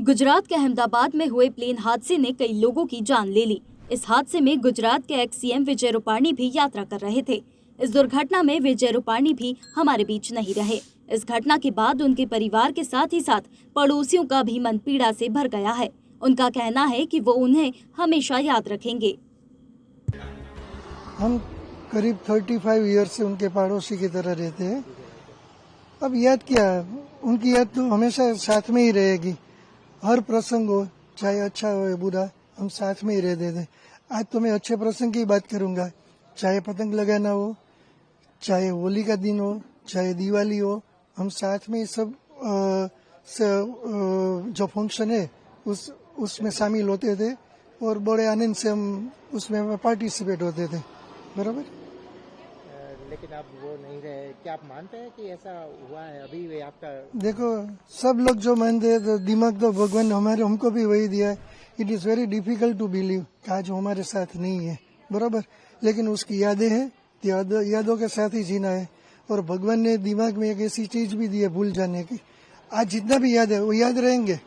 गुजरात के अहमदाबाद में हुए प्लेन हादसे ने कई लोगों की जान ले ली। इस हादसे में गुजरात के एक्स सीएम विजय रूपाणी भी यात्रा कर रहे थे। इस दुर्घटना में विजय रूपाणी भी हमारे बीच नहीं रहे। इस घटना के बाद उनके परिवार के साथ ही साथ पड़ोसियों का भी मन पीड़ा से भर गया है। उनका कहना है कि वो उन्हें हमेशा याद रखेंगे। हम करीब 35 ईयर से उनके पड़ोसी की तरह रहते हैं। अब याद क्या, उनकी याद तो हमेशा साथ में ही रहेगी। हर प्रसंग हो, चाहे अच्छा हो या बुरा, हम साथ में ही रहते थे। आज तो मैं अच्छे प्रसंग की बात करूंगा, चाहे पतंग लगाना हो, चाहे होली का दिन हो, चाहे दिवाली हो, हम साथ में सब जो फंक्शन है उसमें शामिल होते थे और बड़े आनंद से हम उसमें पार्टिसिपेट होते थे। बराबर। लेकिन अब वो नहीं रहे, क्या आप मानते हैं कि ऐसा हुआ है? अभी वे आपका देखो, सब लोग जो मानते हैं तो दिमाग तो भगवान हमको भी वही दिया है। It is very difficult to believe कि आज हमारे साथ नहीं है। बराबर। लेकिन उसकी यादें हैं, यादों के साथ ही जीना है। और भगवान ने दिमाग में एक ऐसी चीज भी दी है भूल जाने की। आज जितना भी याद है वो याद रहेंगे,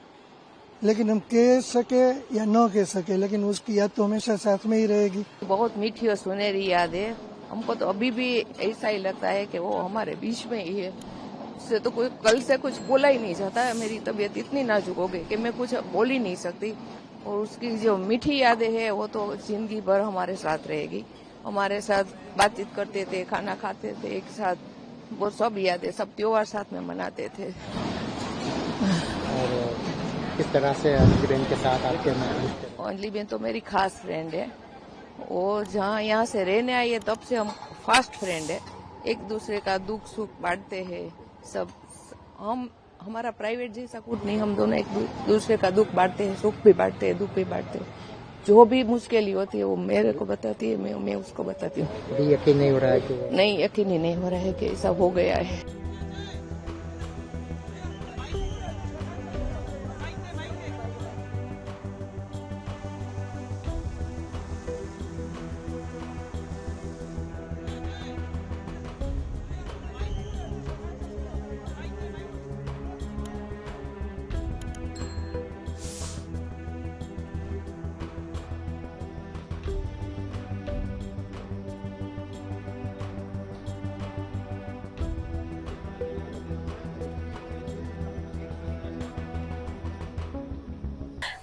लेकिन हम कह सके या न कह सके, लेकिन उसकी याद तो हमेशा साथ में ही रहेगी। बहुत मीठी और सुनहरी याद है। हमको तो अभी भी ऐसा ही लगता है कि वो हमारे बीच में ही है। उससे तो कोई कल से कुछ बोला ही नहीं जाता है। मेरी तबीयत इतनी नाजुक हो गई कि मैं कुछ बोल ही नहीं सकती। और उसकी जो मीठी यादें हैं वो तो जिंदगी भर हमारे साथ रहेगी। हमारे साथ बातचीत करते थे, खाना खाते थे एक साथ, वो सब यादें, सब त्योहार साथ में मनाते थे। और किस तरह से अंजलि बहन के साथ आपके अंजलि बहन तो मेरी खास फ्रेंड है। वो जहाँ यहाँ से रहने आई है तब से हम फास्ट फ्रेंड है। एक दूसरे का दुख सुख बांटते हैं सब। हमारा प्राइवेट जैसा कुछ नहीं, हम दोनों एक दूसरे का दुख बांटते हैं, सुख भी बांटते हैं, दुख भी बांटते हैं। जो भी मुश्किल होती है वो मेरे को बताती है, मैं उसको बताती हूँ। यकीन नहीं हो रहा है कि नहीं, यकीन ही नहीं हो रहा है कि ऐसा हो गया है।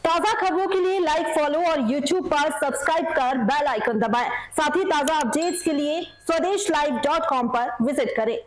ताजा खबरों के लिए लाइक, फॉलो और YouTube पर सब्सक्राइब कर बेल आइकन दबाएं। साथ ही ताजा अपडेट्स के लिए swedeshlive.com पर विजिट करें।